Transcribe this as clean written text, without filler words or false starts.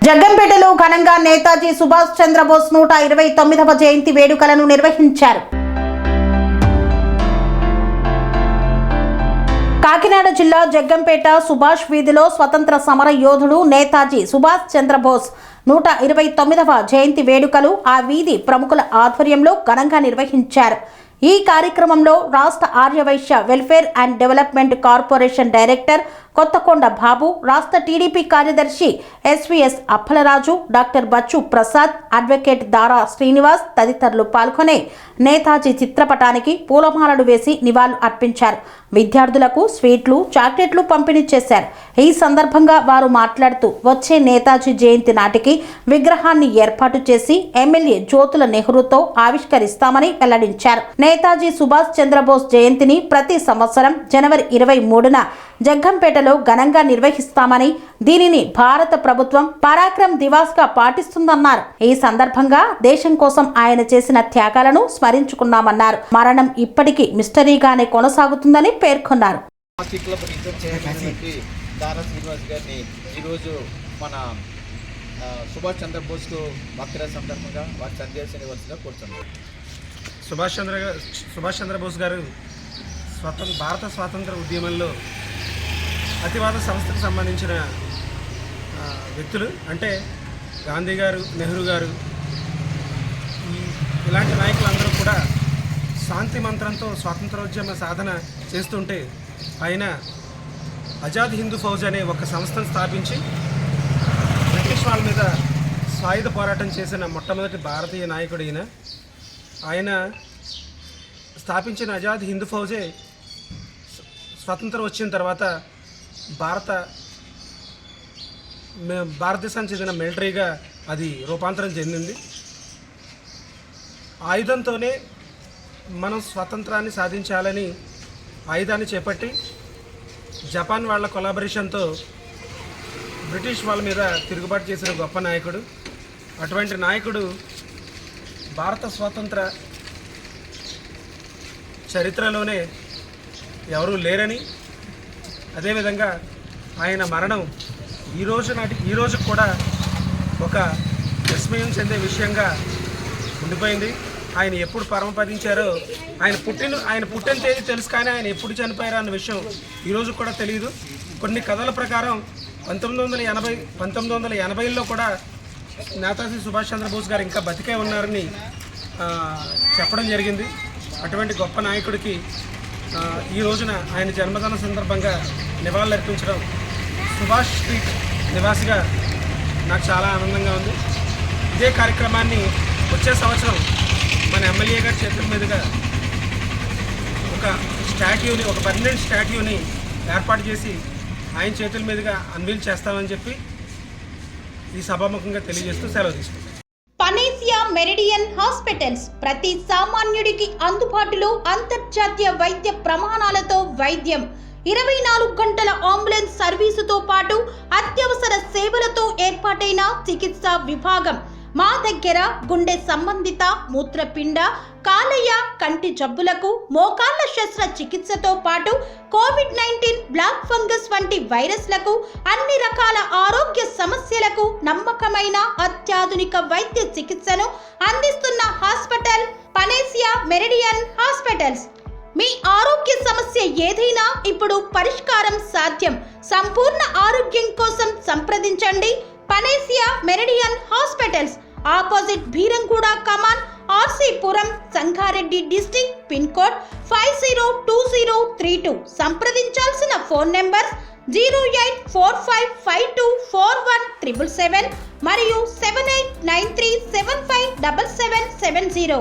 జగ్గంపేటలో ఘనంగా నేతాజీ సుభాష్ చంద్రబోస్ 129వ జయంతి వేడుకలను నిర్వహించారు. కాకినాడ జిల్లా జగ్గంపేట సుభాష్ వీధిలో స్వతంత్ర సమర యోధుడు నేతాజీ సుభాష్ చంద్రబోస్ 129వ జయంతి వేడుకలు ఆ వీధి ప్రముఖుల ఆధ్వర్యంలో ఘనంగా నిర్వహించారు. ఈ కార్యక్రమంలో రాష్ట్ర Aryavysya welfare and development corporation director Kothakonda Babu, రాష్ట్ర టీడీపీ కార్యదర్శి SVS Appalaraju, doctor Bachchu Prasad, advocate Dara Srinivas తదితరులు పాల్గొనే నేతాజీ చిత్రపటానికి పూలమాలలు వేసి నివాళులు అర్పించారు. విద్యార్థులకు స్వీట్లు, చాక్లెట్లు పంపిణీ చేశారు. ఈ సందర్భంగా వారు మాట్లాడుతూ వచ్చే నేతాజీ జయంతి నాటికి విగ్రహాన్ని ఏర్పాటు చేసి ఎమ్మెల్యే జ్యోతుల నెహ్రూతో ఆవిష్కరిస్తామని వెల్లడించారు. నేతాజీ సుభాష్ చంద్రబోస్ జయంతిని ప్రతి సంవత్సరం జనవరి 23న జగ్గంపేటలో ఘనంగా నిర్వహిస్తామని, దీనిని భారత ప్రభుత్వం పరాక్రమ్ దివాస్ గా పాటిస్తుందన్నారు. ఈ సందర్భంగా దేశం కోసం ఆయన చేసిన త్యాగాలను స్మరించుకున్నామన్నారు. మరణం ఇప్పటికీ మిస్టరీగానే కొనసాగుతుందని పేర్కొన్నారు. సుభాష్ చంద్రబోస్ బర్త్డే సందర్భంగా వారి సందేశాన్ని ఇవ్వాల్సిందిగా కోరుతున్నాను. సుభాష్ చంద్రబోస్ గారు భారత స్వాతంత్ర ఉద్యమంలో అతివాద సంస్థకు సంబంధించిన వ్యక్తులు. అంటే గాంధీ గారు, నెహ్రూ గారు, ఇలాంటి నాయకులందరూ కూడా శాంతి మంత్రంతో స్వాతంత్రోద్యమ సాధన చేస్తుంటే ఆయన ఆజాద్ హిందూ ఫౌజ్ అనే ఒక సంస్థను స్థాపించి బ్రిటిష్ వాళ్ళ మీద సాయుధ పోరాటం చేసిన మొట్టమొదటి భారతీయ నాయకుడు ఈయన. ఆయన స్థాపించిన ఆజాద్ హిందూ ఫౌజే స్వతంత్రం వచ్చిన తర్వాత భారతదేశానికి చెందిన మిలిటరీగా అది రూపాంతరం చెందింది. ఆయుధంతోనే మనం స్వతంత్రాన్ని సాధించాలని ఆయుధాన్ని చేపట్టి జపాన్ వాళ్ళ కొలాబరేషన్తో బ్రిటిష్ వాళ్ళ మీద తిరుగుబాటు చేసిన గొప్ప నాయకుడు. అటువంటి నాయకుడు భారత స్వాతంత్ర చరిత్రలోనే ఎవరూ లేరని, అదేవిధంగా ఆయన మరణం ఈ రోజు కూడా ఒక విస్మయం చెందే విషయంగా ఉండిపోయింది. ఆయన ఎప్పుడు పరమపదించారో, ఆయన పుట్టిన తేదీ తెలుసు, కానీ ఆయన ఎప్పుడు చనిపోయారో అన్న విషయం ఈరోజు కూడా తెలియదు. కొన్ని కథల ప్రకారం 1980లో కూడా నేతాజీ సుభాష్ చంద్రబోస్ గారు ఇంకా బతికే ఉన్నారని చెప్పడం జరిగింది. అటువంటి గొప్ప నాయకుడికి ఈ రోజున ఆయన జన్మదిన సందర్భంగా నివాళులర్పించడం సుభాష్ స్ట్రీట్ నివాసిగా నాకు చాలా ఆనందంగా ఉంది. ఇదే కార్యక్రమాన్ని వచ్చే సంవత్సరం మన ఎమ్మెల్యే గారి చేతుల మీదుగా ఒక పర్మనెంట్ స్టాట్యూని ఏర్పాటు చేసి ఆయన చేతుల మీదుగా అన్వీల్ చేస్తామని చెప్పి ఈ సభాముఖంగా తెలియజేస్తూ సెలవు తీసుకుంటాం. పనేసియా మెరిడియన్ హాస్పిటల్స్ ప్రతి సామాన్యుడికి అందుబాటులో అంతర్జాతీయ వైద్య ప్రమాణాలతో వైద్యం, 24 గంటల అంబులెన్స్ సర్వీసుతో పాటు అత్యవసర సేవలతో ఏర్పాటైన చికిత్సా విభాగం. మా దగ్గర గుండె సంబంధిత, మూత్రపిండ, కాలేయ, కంటి జబ్బులకు, మోకాళ్ల శస్త్ర చికిత్సతో పాటు కోవిడ్-19, బ్లాక్ ఫంగస్ వంటి వైరస్లకు, అన్ని రకాల ఆరోగ్య సమస్యలకు నమ్మకమైన అత్యాధునిక వైద్య చికిత్సను అందిస్తున్న హాస్పిటల్ పనేసియా మెరిడియన్ హాస్పిటల్స్. మీ ఆరోగ్య సమస్య ఏదైనా ఇప్పుడు పరిష్కారం సాధ్యం. సంపూర్ణ ఆరోగ్యం కోసం సంప్రదించండి panacea meridian hospitals, opposite Bheeramguda Kaman, RC Puram, Sangareddy district, pin code 502032. సంప్రదించాల్సిన ఫోన్ నెంబర్ 0845524177 మరియు 7893757770.